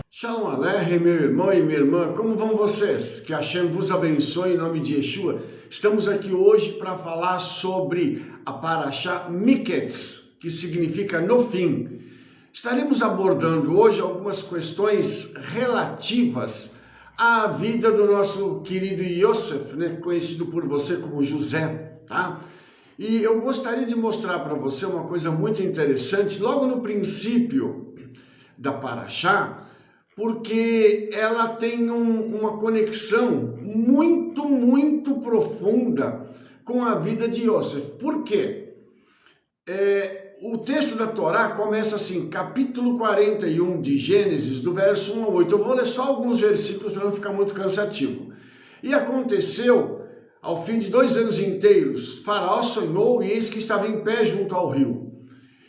Shalom Aleichem, meu irmão e minha irmã, como vão vocês? Que Hashem vos abençoe em nome de Yeshua. Estamos aqui hoje para falar sobre a Parashá Miketz, que significa no fim. Estaremos abordando hoje algumas questões relativas à vida do nosso querido Yosef, né, conhecido por você como José, tá? E eu gostaria de mostrar para você uma coisa muito interessante, logo no princípio da Parashá, porque ela tem uma conexão muito profunda com a vida de Yosef. Por quê? O texto da Torá começa assim, capítulo 41 de Gênesis, do verso 1 ao 8. Eu vou ler só alguns versículos para não ficar muito cansativo. E aconteceu, ao fim de 2 anos inteiros, Faraó sonhou e eis que estava em pé junto ao rio.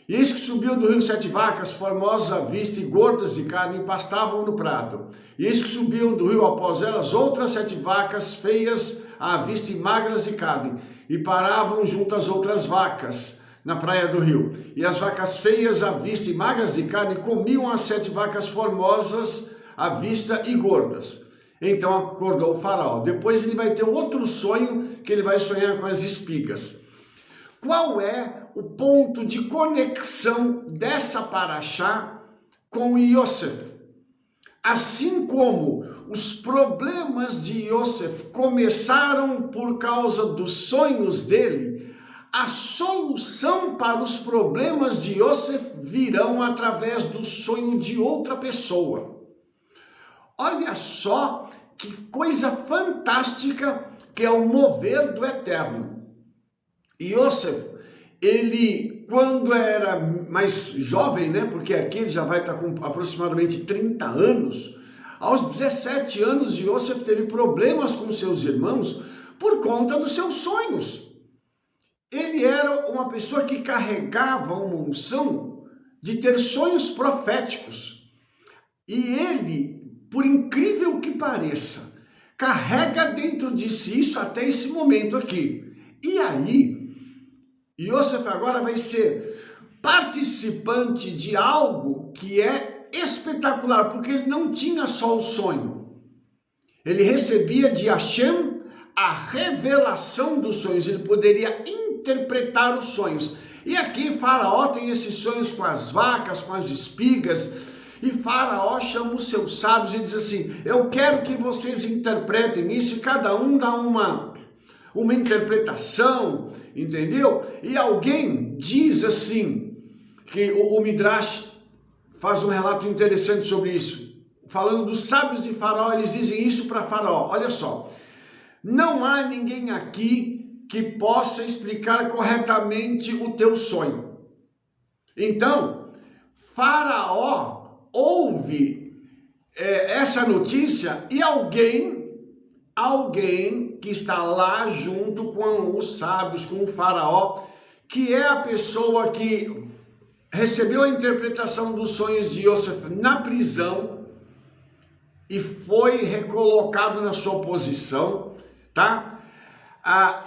E eis que subiam do rio 7 vacas, formosas à vista e gordas de carne, e pastavam no prado. E eis que subiam do rio após elas outras 7 vacas, feias à vista e magras de carne, e paravam junto às outras vacas, na praia do rio. E as vacas feias à vista e magras de carne comiam as 7 vacas formosas à vista e gordas. Então acordou o faraó. Depois ele vai ter outro sonho, que ele vai sonhar com as espigas. Qual é o ponto de conexão dessa Parashá com Yosef? Assim como os problemas de Yosef começaram por causa dos sonhos dele, a solução para os problemas de Yosef virão através do sonho de outra pessoa. Olha só que coisa fantástica que é o mover do Eterno. Yosef, ele, quando era mais jovem, né, porque aqui ele já vai estar com aproximadamente 30 anos, aos 17 anos, Yosef teve problemas com seus irmãos por conta dos seus sonhos. Ele era uma pessoa que carregava uma unção de ter sonhos proféticos. E ele, por incrível que pareça, carrega dentro de si isso até esse momento aqui. E aí, Yosef agora vai ser participante de algo que é espetacular, porque ele não tinha só o sonho. Ele recebia de Hashem a revelação dos sonhos, ele poderia interpretar os sonhos. E aqui Faraó tem esses sonhos com as vacas, com as espigas, e Faraó chama os seus sábios e diz assim: eu quero que vocês interpretem isso, e cada um dá uma interpretação, entendeu? E alguém diz assim, que o Midrash faz um relato interessante sobre isso, falando dos sábios de Faraó, eles dizem isso para Faraó: olha só, não há ninguém aqui que possa explicar corretamente o teu sonho. Então, Faraó ouve essa notícia e alguém que está lá junto com os sábios, com o faraó, que é a pessoa que recebeu a interpretação dos sonhos de Yosef na prisão e foi recolocado na sua posição, tá?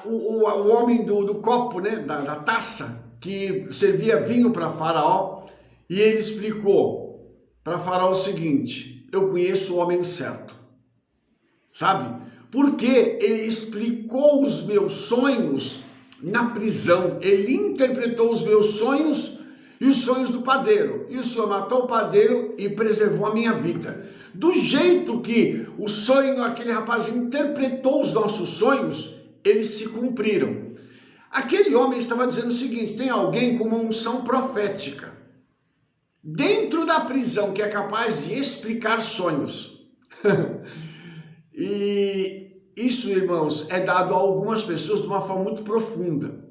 O homem do copo, né, da taça, que servia vinho para faraó, e ele explicou para faraó o seguinte: eu conheço o homem certo, sabe? Porque ele explicou os meus sonhos na prisão, ele interpretou os meus sonhos e os sonhos do padeiro, e o Senhor matou o padeiro e preservou a minha vida. Do jeito que o sonho, aquele rapaz interpretou os nossos sonhos, eles se cumpriram. Aquele homem estava dizendo o seguinte: tem alguém com uma unção profética dentro da prisão que é capaz de explicar sonhos. E isso, irmãos, é dado a algumas pessoas de uma forma muito profunda,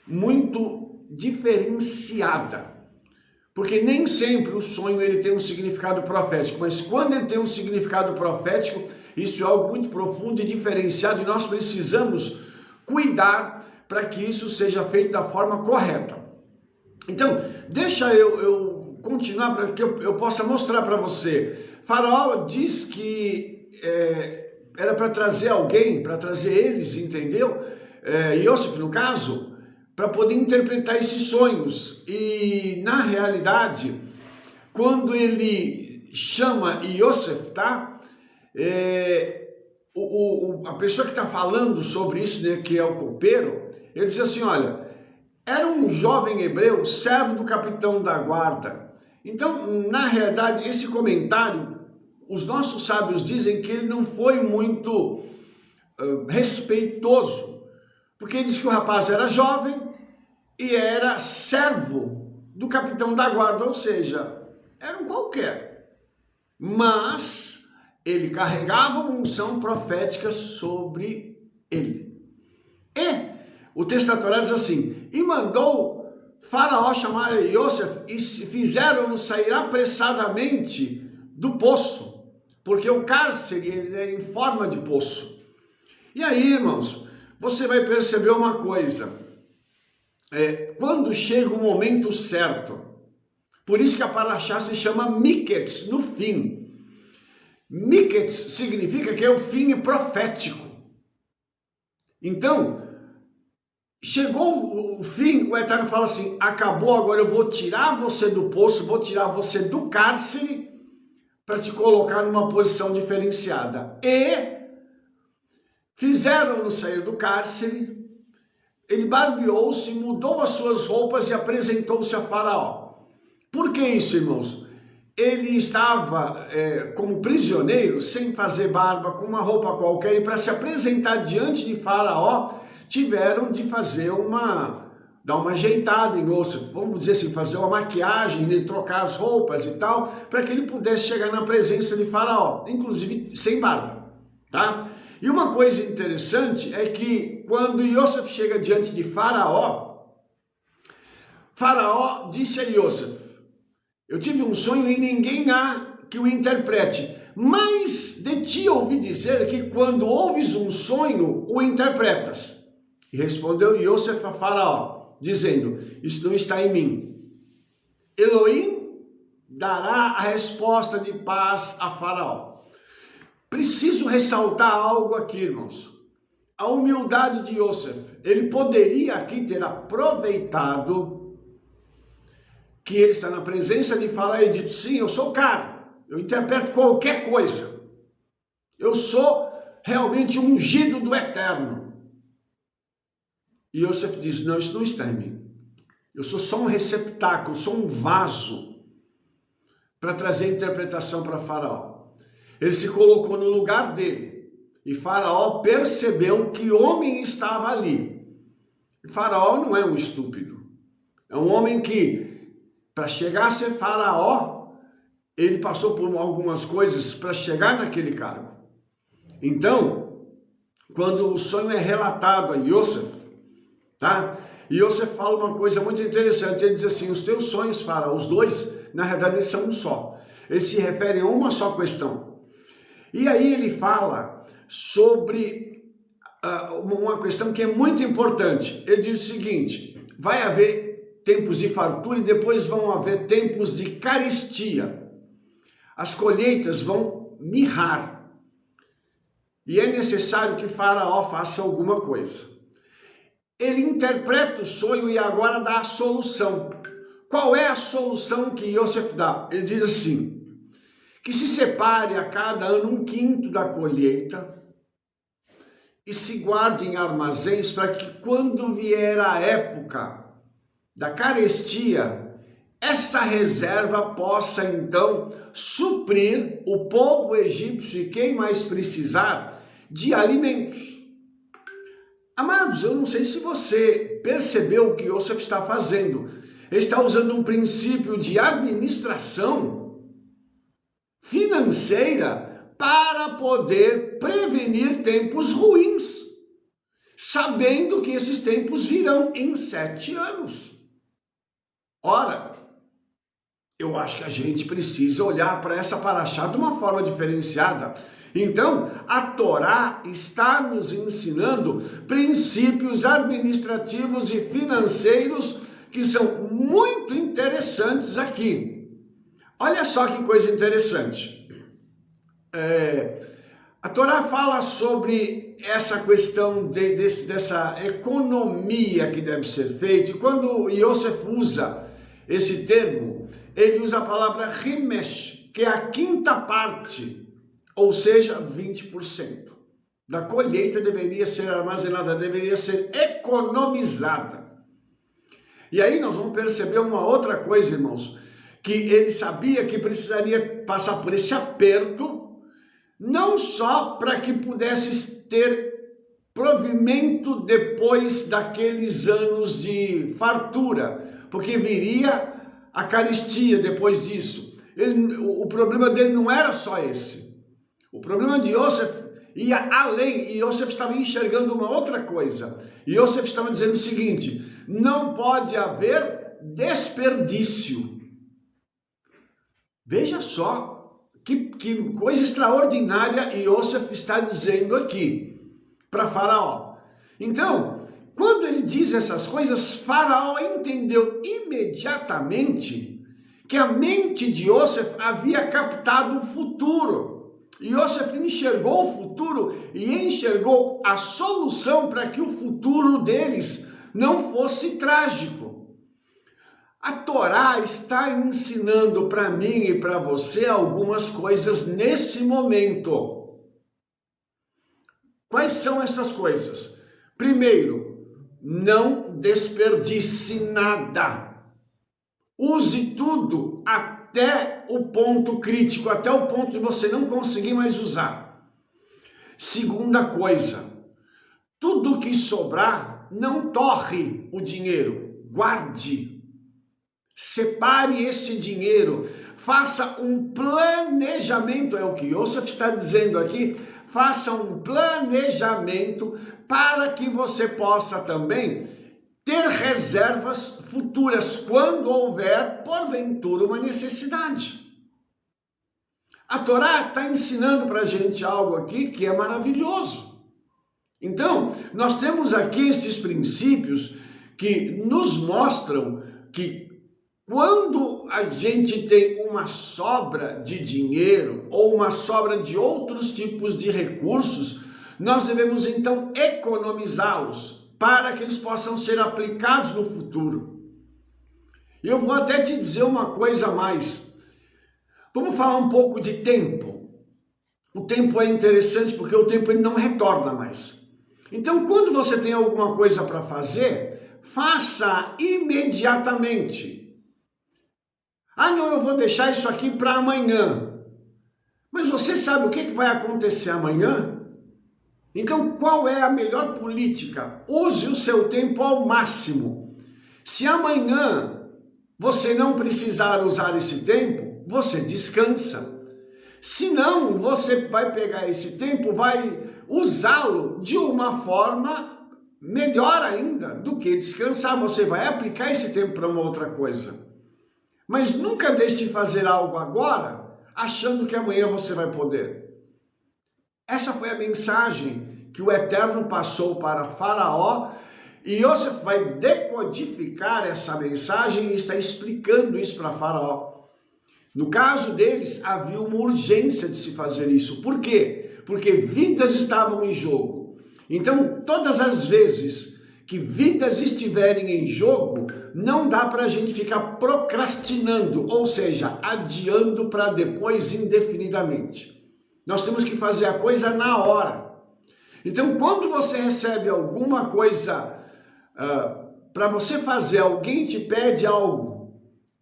muito diferenciada, porque nem sempre o sonho ele tem um significado profético, mas quando ele tem um significado profético, isso é algo muito profundo e diferenciado, e nós precisamos cuidar para que isso seja feito da forma correta. Então, deixa eu continuar para que eu possa mostrar para você. Faraó diz que era para trazer alguém, para trazer eles, entendeu? Yosef, no caso, para poder interpretar esses sonhos. E, na realidade, quando ele chama Yosef, tá? A pessoa que está falando sobre isso, né, que é o copeiro, ele diz assim, olha, era um jovem hebreu, servo do capitão da guarda. Então, na realidade, esse comentário, os nossos sábios dizem que ele não foi muito respeitoso, porque ele diz que o rapaz era jovem e era servo do capitão da guarda, ou seja, era um qualquer. Mas ele carregava uma unção profética sobre ele. E o texto da Torá diz assim, e mandou Faraó chamar Yosef e fizeram-no sair apressadamente do poço, porque o cárcere ele é em forma de poço. E aí, irmãos, você vai perceber uma coisa, quando chega o momento certo, por isso que a Parashá se chama Miketz, no fim. Miketz significa que é o fim profético. Então, chegou o fim, o Eterno fala assim, acabou, agora eu vou tirar você do poço, vou tirar você do cárcere para te colocar numa posição diferenciada. E fizeram-no sair do cárcere, ele barbeou-se, mudou as suas roupas e apresentou-se a Faraó. Por que isso, irmãos? Ele estava como prisioneiro, sem fazer barba, com uma roupa qualquer, e para se apresentar diante de Faraó, tiveram de fazer dar uma ajeitada em Yosef, vamos dizer assim, fazer uma maquiagem, de trocar as roupas e tal, para que ele pudesse chegar na presença de Faraó, inclusive sem barba, tá? E uma coisa interessante é que quando Yosef chega diante de Faraó, Faraó disse a Yosef, eu tive um sonho e ninguém há que o interprete, mas de ti ouvi dizer que quando ouves um sonho, o interpretas. E respondeu Yosef a Faraó, dizendo, isso não está em mim. Elohim dará a resposta de paz a Faraó. Preciso ressaltar algo aqui, irmãos. A humildade de Yosef. Ele poderia aqui ter aproveitado que ele está na presença de Faraó e dito, sim, eu sou o cara, eu interpreto qualquer coisa. Eu sou realmente um ungido do Eterno. E Yosef diz, não, isso não está em mim. Eu sou só um receptáculo, sou um vaso para trazer interpretação para Faraó. Ele se colocou no lugar dele. E Faraó percebeu que homem estava ali. E Faraó não é um estúpido. É um homem que, para chegar a ser Faraó, ele passou por algumas coisas para chegar naquele cargo. Então, quando o sonho é relatado a Yosef, tá? E Yosef fala uma coisa muito interessante, ele diz assim, os teus sonhos, Faraó, os dois, na realidade, eles são um só. Eles se referem a uma só questão. E aí ele fala sobre uma questão que é muito importante. Ele diz o seguinte, vai haver tempos de fartura e depois vão haver tempos de carestia. As colheitas vão mirrar. E é necessário que Faraó faça alguma coisa. Ele interpreta o sonho e agora dá a solução. Qual é a solução que Yosef dá? Ele diz assim, que se separe a cada ano 1/5 da colheita e se guarde em armazéns para que quando vier a época da carestia, essa reserva possa então suprir o povo egípcio e quem mais precisar de alimentos. Amados, eu não sei se você percebeu o que Yosef está fazendo. Ele está usando um princípio de administração financeira para poder prevenir tempos ruins, sabendo que esses tempos virão em 7 anos. Ora, eu acho que a gente precisa olhar para essa paraxá de uma forma diferenciada. Então, a Torá está nos ensinando princípios administrativos e financeiros que são muito interessantes aqui. Olha só que coisa interessante. A Torá fala sobre essa questão dessa economia que deve ser feita. E quando Yosef usa esse termo, ele usa a palavra rimesh, que a quinta parte, ou seja, 20%, da colheita deveria ser armazenada, deveria ser economizada. E aí nós vamos perceber uma outra coisa, irmãos, que ele sabia que precisaria passar por esse aperto, não só para que pudesse ter provimento depois daqueles anos de fartura, porque viria a carestia depois disso. O problema dele não era só esse. O problema de Yosef ia além, e Yosef estava enxergando uma outra coisa. E Yosef estava dizendo o seguinte: não pode haver desperdício. Veja só que coisa extraordinária Yosef está dizendo aqui para Faraó. Então, quando ele diz essas coisas, Faraó entendeu imediatamente que a mente de Yosef havia captado o futuro. Yosef enxergou o futuro e enxergou a solução para que o futuro deles não fosse trágico. A Torá está ensinando para mim e para você algumas coisas nesse momento. Quais são essas coisas? Primeiro, não desperdice nada. Use tudo até o ponto crítico, até o ponto de você não conseguir mais usar. Segunda coisa, tudo que sobrar, não torre o dinheiro, guarde. Separe esse dinheiro, faça um planejamento, é o que Yosef está dizendo aqui, faça um planejamento para que você possa também ter reservas futuras quando houver, porventura, uma necessidade. A Torá está ensinando para a gente algo aqui que é maravilhoso. Então, nós temos aqui estes princípios que nos mostram que quando a gente tem uma sobra de dinheiro ou uma sobra de outros tipos de recursos, nós devemos então economizá-los para que eles possam ser aplicados no futuro. E eu vou até te dizer uma coisa a mais. Vamos falar um pouco de tempo. O tempo é interessante porque o tempo ele não retorna mais. Então, quando você tem alguma coisa para fazer, faça imediatamente. Ah, não, eu vou deixar isso aqui para amanhã. Mas você sabe o que vai acontecer amanhã? Então, qual é a melhor política? Use o seu tempo ao máximo. Se amanhã você não precisar usar esse tempo, você descansa. Se não, você vai pegar esse tempo, vai usá-lo de uma forma melhor ainda do que descansar. Você vai aplicar esse tempo para uma outra coisa. Mas nunca deixe de fazer algo agora, achando que amanhã você vai poder. Essa foi a mensagem que o Eterno passou para Faraó, e Yosef vai decodificar essa mensagem e está explicando isso para Faraó. No caso deles, havia uma urgência de se fazer isso. Por quê? Porque vidas estavam em jogo. Então, todas as vezes que vidas estiverem em jogo, não dá para a gente ficar procrastinando, ou seja, adiando para depois indefinidamente. Nós temos que fazer a coisa na hora. Então, quando você recebe alguma coisa para você fazer, alguém te pede algo,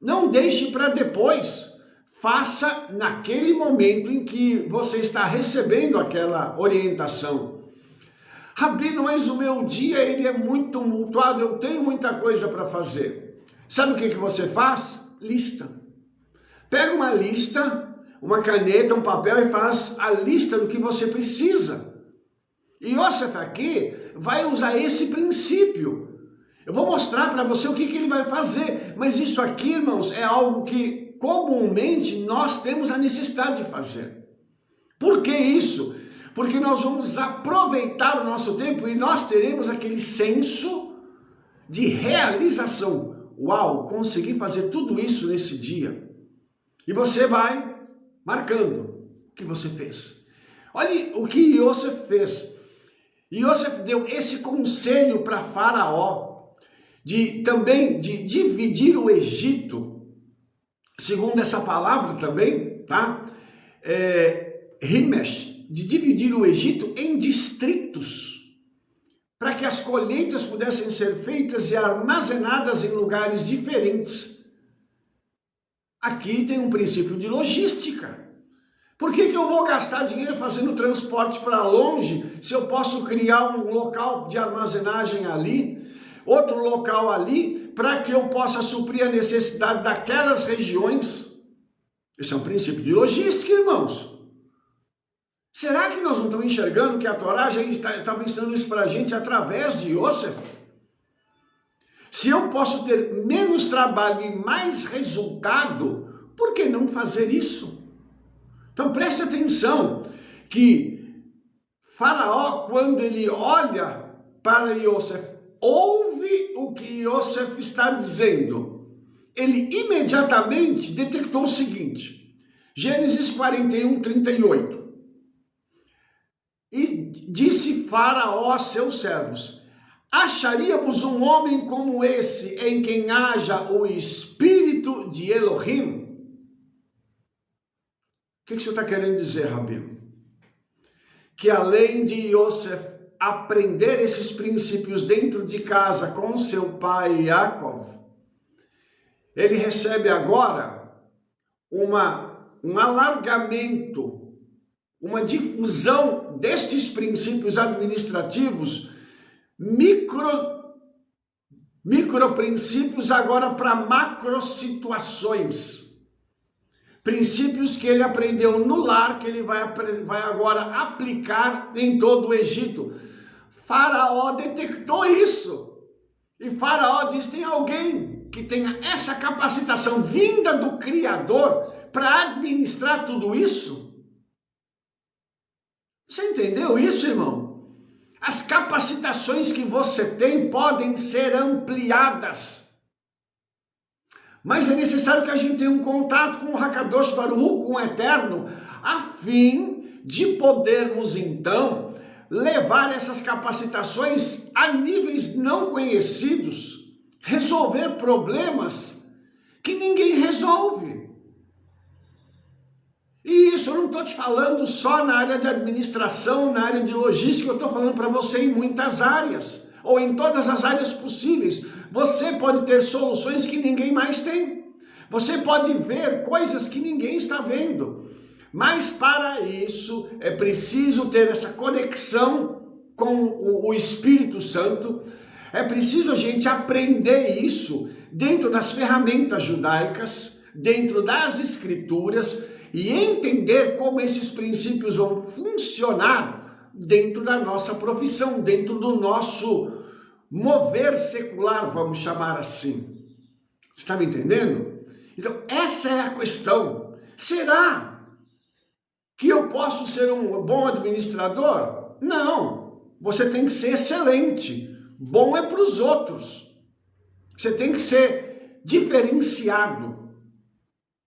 não deixe para depois. Faça naquele momento em que você está recebendo aquela orientação. Rabino, mas o meu dia ele é muito tumultuado, eu tenho muita coisa para fazer. Sabe o que você faz? Lista. Pega uma lista, uma caneta, um papel e faz a lista do que você precisa. E Yosef aqui vai usar esse princípio. Eu vou mostrar para você o que ele vai fazer. Mas isso aqui, irmãos, é algo que comumente nós temos a necessidade de fazer. Por que isso? Porque nós vamos aproveitar o nosso tempo e nós teremos aquele senso de realização. Uau, consegui fazer tudo isso nesse dia. E você vai marcando o que você fez. Olha o que Yosef fez. Yosef deu esse conselho para Faraó, também de dividir o Egito, segundo essa palavra também, tá? Himesh, de dividir o Egito em distritos, para que as colheitas pudessem ser feitas e armazenadas em lugares diferentes. Aqui tem um princípio de logística. Por que eu vou gastar dinheiro fazendo transporte para longe, se eu posso criar um local de armazenagem ali, outro local ali, para que eu possa suprir a necessidade daquelas regiões? Esse é um princípio de logística, irmãos. Será que nós não estamos enxergando que a Torá já estava ensinando isso para a gente através de Yosef? Se eu posso ter menos trabalho e mais resultado, por que não fazer isso? Então preste atenção que Faraó, quando ele olha para Yosef, ouve o que Yosef está dizendo. Ele imediatamente detectou o seguinte, Gênesis 41, 38. E disse Faraó a seus servos, acharíamos um homem como esse em quem haja o espírito de Elohim? O que o senhor está querendo dizer, Rabino? Que além de Yosef aprender esses princípios dentro de casa com seu pai Yaakov, ele recebe agora um alargamento, uma difusão destes princípios administrativos, microprincípios agora para macro situações. Princípios que ele aprendeu no lar, que ele vai agora aplicar em todo o Egito. Faraó detectou isso. E Faraó diz, tem alguém que tenha essa capacitação vinda do Criador para administrar tudo isso? Você entendeu isso, irmão? As capacitações que você tem podem ser ampliadas. Mas é necessário que a gente tenha um contato com o Hakadosh Baruch Hu, com o Eterno, a fim de podermos, então, levar essas capacitações a níveis não conhecidos, resolver problemas que ninguém resolve. E isso eu não estou te falando só na área de administração, na área de logística, eu estou falando para você em muitas áreas, ou em todas as áreas possíveis. Você pode ter soluções que ninguém mais tem. Você pode ver coisas que ninguém está vendo. Mas para isso é preciso ter essa conexão com o Espírito Santo. É preciso a gente aprender isso dentro das ferramentas judaicas, dentro das escrituras, e entender como esses princípios vão funcionar dentro da nossa profissão, dentro do nosso mover secular, vamos chamar assim. Você está me entendendo? Então, essa é a questão. Será que eu posso ser um bom administrador? Não. Você tem que ser excelente. Bom é para os outros. Você tem que ser diferenciado.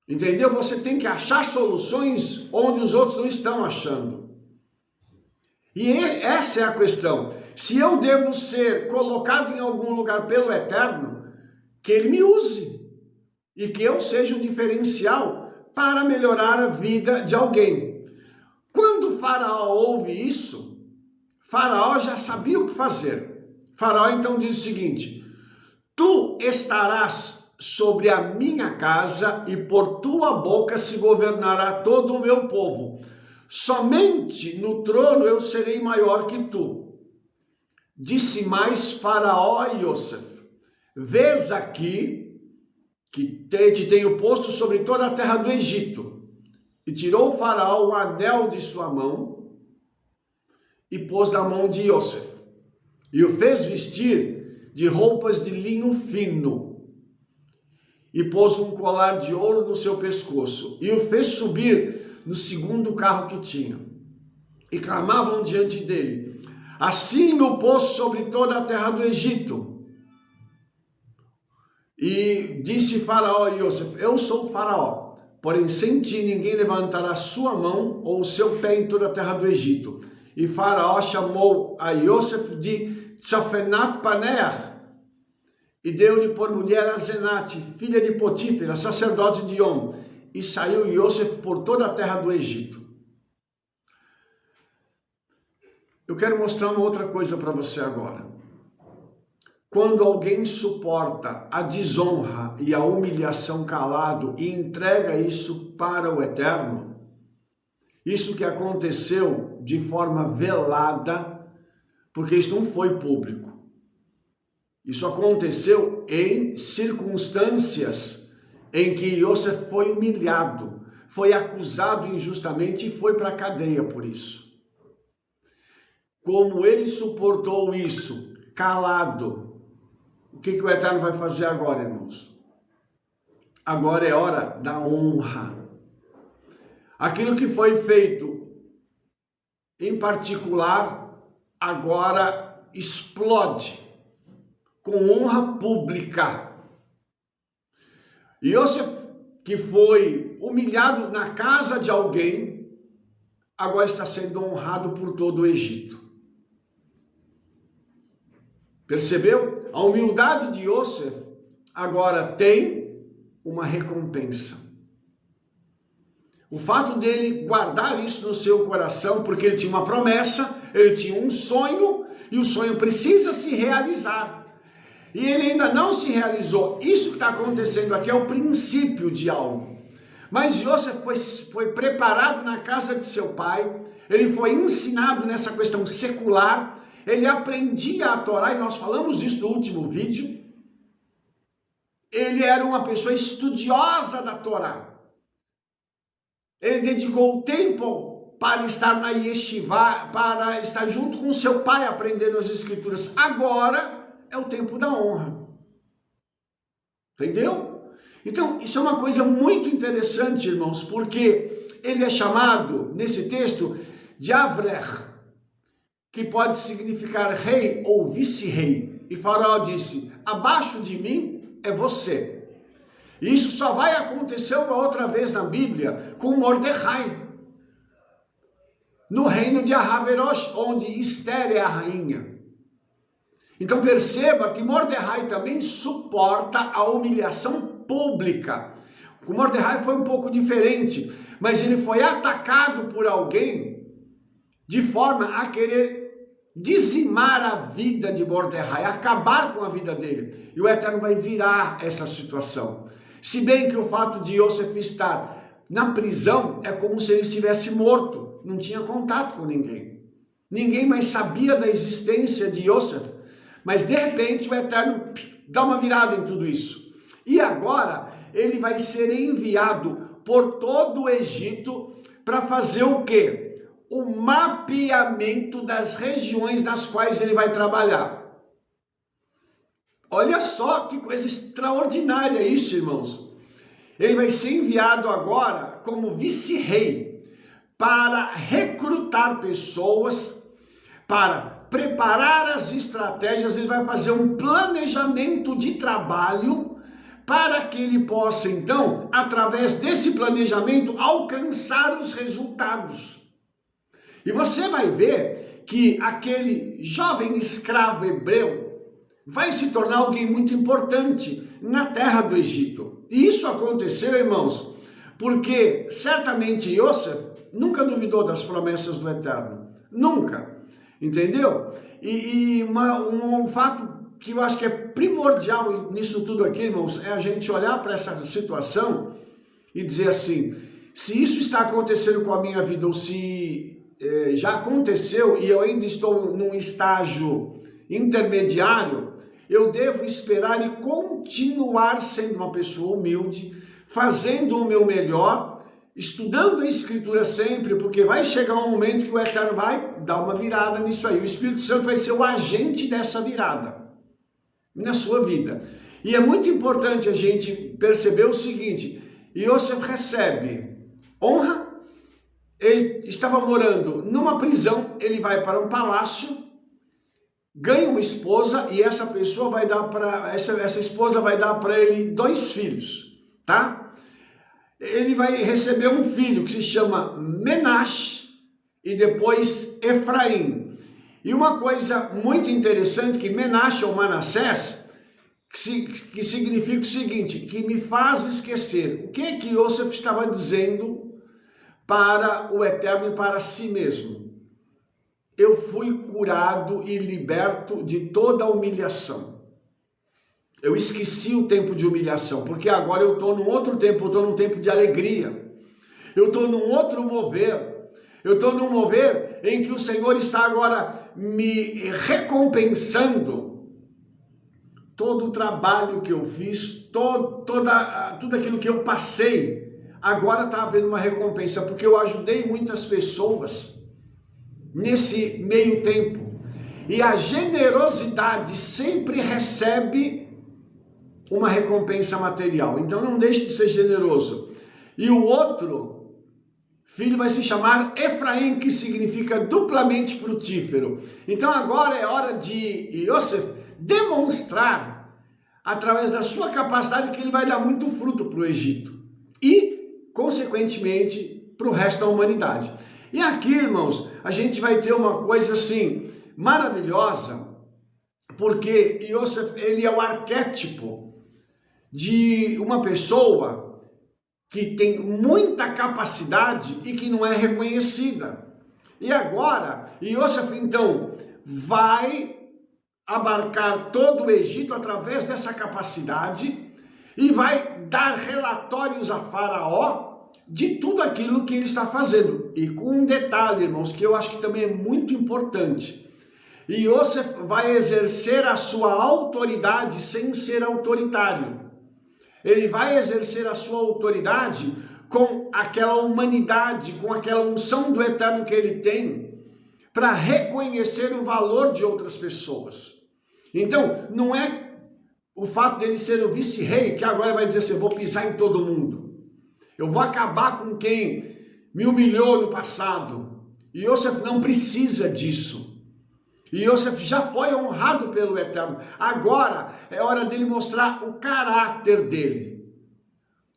Entendeu? Você tem que achar soluções onde os outros não estão achando. E essa é a questão. Se eu devo ser colocado em algum lugar pelo Eterno, que Ele me use. E que eu seja um diferencial para melhorar a vida de alguém. Quando Faraó ouve isso, Faraó já sabia o que fazer. Faraó então diz o seguinte: tu estarás sobre a minha casa e por tua boca se governará todo o meu povo. Somente no trono eu serei maior que tu. Disse mais Faraó a Yosef: vês aqui que te tenho posto sobre toda a terra do Egito. E tirou o Faraó o anel de sua mão e pôs na mão de Yosef. E o fez vestir de roupas de linho fino. E pôs um colar de ouro no seu pescoço. E o fez subir no segundo carro que tinha. E clamavam diante dele: assim me pôs sobre toda a terra do Egito. E disse Faraó a Yosef: eu sou Faraó, porém sem ti ninguém levantará sua mão ou o seu pé em toda a terra do Egito. E Faraó chamou a Yosef de Tzafenat Paneah, e deu-lhe por mulher a Zenate, filha de Potífera, sacerdote de On, e saiu Yosef por toda a terra do Egito. Eu quero mostrar uma outra coisa para você agora. Quando alguém suporta a desonra e a humilhação calado e entrega isso para o Eterno, isso que aconteceu de forma velada, porque isso não foi público. Isso aconteceu em circunstâncias em que Yosef foi humilhado, foi acusado injustamente e foi para a cadeia por isso. Como ele suportou isso, calado, o que o Eterno vai fazer agora, irmãos? Agora é hora da honra. Aquilo que foi feito, em particular, agora explode com honra pública. Yosef, que foi humilhado na casa de alguém, agora está sendo honrado por todo o Egito. Percebeu? A humildade de Yosef agora tem uma recompensa. O fato dele guardar isso no seu coração, porque ele tinha uma promessa, ele tinha um sonho, e o sonho precisa se realizar. E ele ainda não se realizou. Isso que está acontecendo aqui é o princípio de algo. Mas Yosef foi preparado na casa de seu pai, ele foi ensinado nessa questão secular, ele aprendia a Torá, e nós falamos disso no último vídeo. Ele era uma pessoa estudiosa da Torá. Ele dedicou tempo para estar na yeshiva, para estar junto com seu pai aprendendo as escrituras. Agora é o tempo da honra. Entendeu? Então, isso é uma coisa muito interessante, irmãos, porque ele é chamado, nesse texto, de Avrech, que pode significar rei ou vice-rei. E Faraó disse, abaixo de mim é você. Isso só vai acontecer uma outra vez na Bíblia com Mordecai, no reino de Ahasverosh, onde Esther é a rainha. Então perceba que Mordecai também suporta a humilhação pública. O Mordecai foi um pouco diferente, mas ele foi atacado por alguém de forma a querer dizimar a vida de Mordecai, acabar com a vida dele. E o Eterno vai virar essa situação. Se bem que o fato de Yosef estar na prisão é como se ele estivesse morto, não tinha contato com ninguém. Ninguém mais sabia da existência de Yosef, mas de repente o Eterno dá uma virada em tudo isso. E agora ele vai ser enviado por todo o Egito para fazer o quê? O mapeamento das regiões nas quais ele vai trabalhar. Olha só que coisa extraordinária isso, irmãos. Ele vai ser enviado agora como vice-rei para recrutar pessoas, para preparar as estratégias. Ele vai fazer um planejamento de trabalho para que ele possa, então, através desse planejamento, alcançar os resultados. E você vai ver que aquele jovem escravo hebreu vai se tornar alguém muito importante na terra do Egito. E isso aconteceu, irmãos, porque certamente Yosef nunca duvidou das promessas do Eterno. Nunca. Entendeu? Um fato que eu acho que é primordial nisso tudo aqui, irmãos, é a gente olhar para essa situação e dizer assim, se isso está acontecendo com a minha vida, ou se já aconteceu e eu ainda estou num estágio intermediário, eu devo esperar e continuar sendo uma pessoa humilde, fazendo o meu melhor, estudando a Escritura sempre, porque vai chegar um momento que o Eterno vai dar uma virada nisso aí. O Espírito Santo vai ser o agente dessa virada na sua vida. E é muito importante a gente perceber o seguinte, Yosef recebe honra. Ele estava morando numa prisão, ele vai para um palácio, ganha uma esposa e essa pessoa vai dar para essa esposa vai dar para ele 2 filhos, tá? Ele vai receber um filho que se chama Menash e depois Efraim. E uma coisa muito interessante que Menash ou Manassés que significa o seguinte, que me faz esquecer. O que é que Yosef estava dizendo para o Eterno e para si mesmo? Eu fui curado e liberto de toda a humilhação. Eu esqueci o tempo de humilhação, porque agora eu estou num outro tempo, eu estou num tempo de alegria. Eu estou num outro mover. Eu estou num mover em que o Senhor está agora me recompensando todo o trabalho que eu fiz, tudo aquilo que eu passei. Agora está havendo uma recompensa, porque eu ajudei muitas pessoas nesse meio tempo. E a generosidade sempre recebe uma recompensa material. Então não deixe de ser generoso. E o outro filho vai se chamar Efraim, que significa duplamente frutífero. Então agora é hora de Yosef demonstrar, através da sua capacidade, que ele vai dar muito fruto para o Egito. E, consequentemente, para o resto da humanidade. E aqui, irmãos, a gente vai ter uma coisa assim, maravilhosa, porque Yosef, ele é o arquétipo de uma pessoa que tem muita capacidade e que não é reconhecida. E agora, Yosef, então, vai abarcar todo o Egito através dessa capacidade e vai dar relatórios a Faraó de tudo aquilo que ele está fazendo. E com um detalhe, irmãos, que eu acho que também é muito importante. Yosef vai exercer a sua autoridade sem ser autoritário. Ele vai exercer a sua autoridade com aquela humanidade, com aquela unção do Eterno que ele tem, para reconhecer o valor de outras pessoas. Então, não é o fato dele ser o vice-rei, que agora vai dizer assim, eu vou pisar em todo mundo. Eu vou acabar com quem me humilhou no passado. E Yosef não precisa disso. E Yosef já foi honrado pelo Eterno. Agora é hora dele mostrar o caráter dele.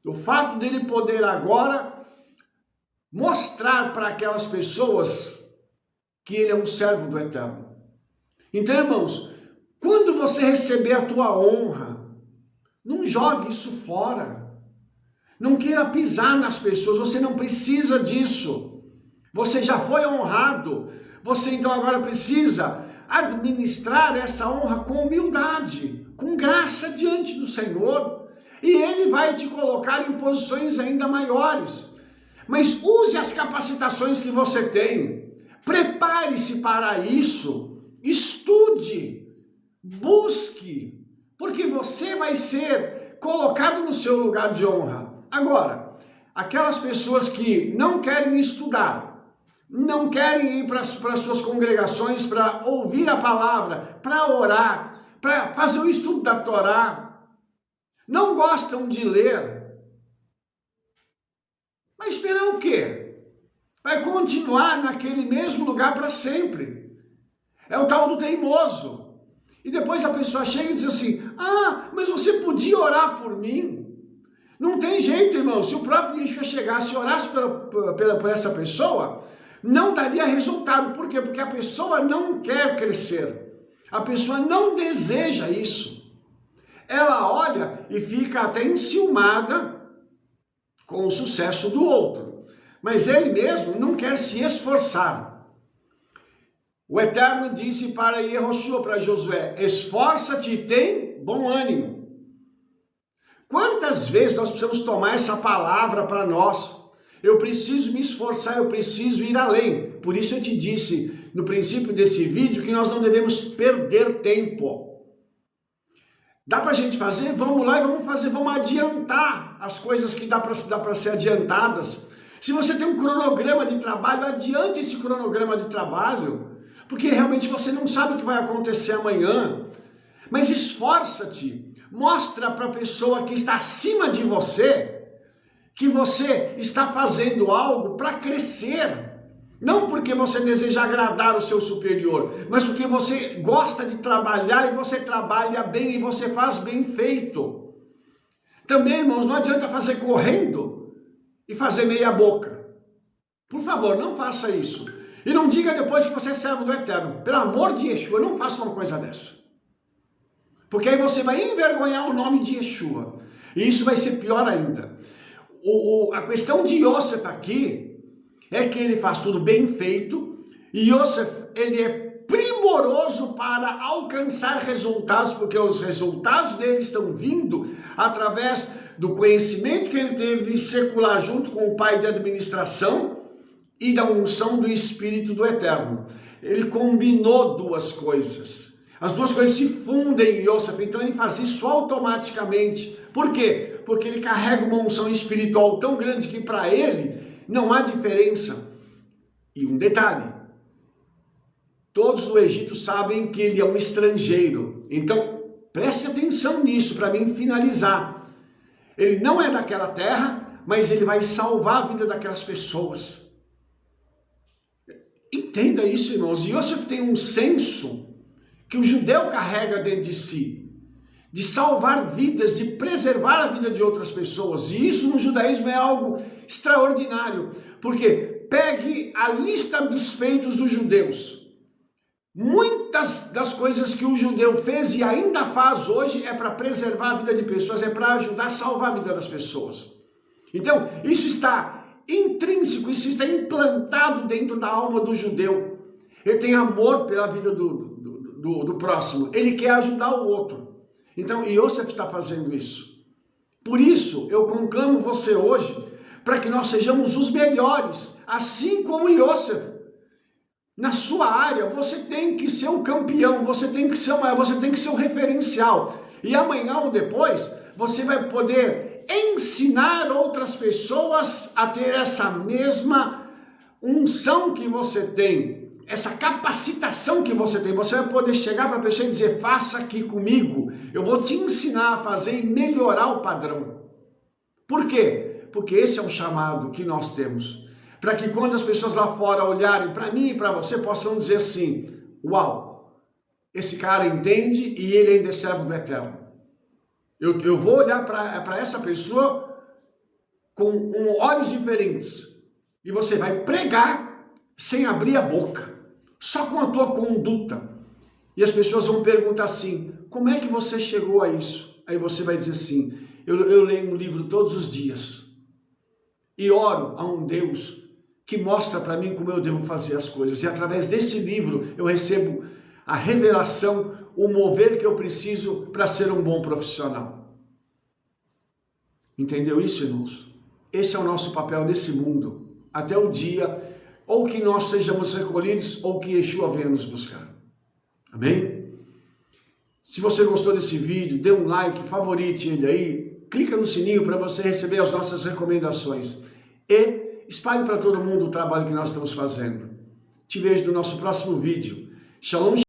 O fato dele poder agora mostrar para aquelas pessoas que ele é um servo do Eterno. Então, irmãos, quando você receber a tua honra, não jogue isso fora. Não queira pisar nas pessoas, você não precisa disso. Você já foi honrado. Você então agora precisa administrar essa honra com humildade, com graça diante do Senhor. E Ele vai te colocar em posições ainda maiores. Mas use as capacitações que você tem. Prepare-se para isso. Estude. Busque. Porque você vai ser colocado no seu lugar de honra. Agora, aquelas pessoas que não querem estudar, não querem ir para as suas congregações para ouvir a palavra, para orar, para fazer o estudo da Torá, não gostam de ler, vai esperar o quê? Vai continuar naquele mesmo lugar para sempre. É o tal do teimoso. E depois a pessoa chega e diz assim, mas você podia orar por mim? Não tem jeito, irmão. Se o próprio Yeshua chegasse e orasse por essa pessoa, não daria resultado. Por quê? Porque a pessoa não quer crescer. A pessoa não deseja isso. Ela olha e fica até enciumada com o sucesso do outro. Mas ele mesmo não quer se esforçar. O Eterno disse para Yehoshua, para Josué, esforça-te e tem bom ânimo. Quantas vezes nós precisamos tomar essa palavra para nós? Eu preciso me esforçar, eu preciso ir além. Por isso eu te disse no princípio desse vídeo que nós não devemos perder tempo. Dá para a gente fazer? Vamos lá e vamos fazer, vamos adiantar as coisas que dá para ser adiantadas. Se você tem um cronograma de trabalho, adiante esse cronograma de trabalho, porque realmente você não sabe o que vai acontecer amanhã. Mas esforça-te, mostra para a pessoa que está acima de você que você está fazendo algo para crescer. Não porque você deseja agradar o seu superior, mas porque você gosta de trabalhar e você trabalha bem e você faz bem feito. Também, irmãos, não adianta fazer correndo e fazer meia boca. Por favor, não faça isso. E não diga depois que você é servo do Eterno. Pelo amor de Yeshua, não faça uma coisa dessa. Porque aí você vai envergonhar o nome de Yeshua. E isso vai ser pior ainda. A questão de Yosef aqui é que ele faz tudo bem feito. E Yosef, ele é primoroso para alcançar resultados, porque os resultados dele estão vindo através do conhecimento que ele teve secular junto com o pai de administração e da unção do Espírito do Eterno. Ele combinou duas coisas. As duas coisas se fundem em Yosef, então ele faz isso automaticamente. Por quê? Porque ele carrega uma unção espiritual tão grande que para ele não há diferença. E um detalhe, todos no Egito sabem que ele é um estrangeiro. Então, preste atenção nisso para mim finalizar. Ele não é daquela terra, mas ele vai salvar a vida daquelas pessoas. Entenda isso, irmãos. Yosef tem um senso que o judeu carrega dentro de si, de salvar vidas, de preservar a vida de outras pessoas. E isso no judaísmo é algo extraordinário. Porque pegue a lista dos feitos dos judeus. Muitas das coisas que o judeu fez e ainda faz hoje é para preservar a vida de pessoas, é para ajudar a salvar a vida das pessoas. Então, isso está intrínseco, isso está implantado dentro da alma do judeu. Ele tem amor pela vida do próximo, ele quer ajudar o outro. Então, Yosef está fazendo isso. Por isso, eu conclamo você hoje, para que nós sejamos os melhores, assim como Yosef. Na sua área, você tem que ser o campeão, você tem que ser o maior, você tem que ser o referencial. E amanhã ou depois, você vai poder ensinar outras pessoas a ter essa mesma unção que você tem, essa capacitação que você tem. Você vai poder chegar para a pessoa e dizer, faça aqui comigo, eu vou te ensinar a fazer e melhorar o padrão. Por quê? Porque esse é o chamado que nós temos. Para que quando as pessoas lá fora olharem para mim e para você, possam dizer assim, uau, esse cara entende e ele ainda é servo do Eterno. Eu vou olhar para essa pessoa com olhos diferentes. E você vai pregar sem abrir a boca, só com a tua conduta. E as pessoas vão perguntar assim, como é que você chegou a isso? Aí você vai dizer assim, eu leio um livro todos os dias e oro a um Deus que mostra para mim como eu devo fazer as coisas. E através desse livro eu recebo a revelação, o mover que eu preciso para ser um bom profissional. Entendeu isso, irmãos? Esse é o nosso papel nesse mundo, até o dia ou que nós sejamos recolhidos ou que Yeshua venha nos buscar. Amém? Se você gostou desse vídeo, dê um like, favorite ele aí, clica no sininho para você receber as nossas recomendações. E espalhe para todo mundo o trabalho que nós estamos fazendo. Te vejo no nosso próximo vídeo. Shalom.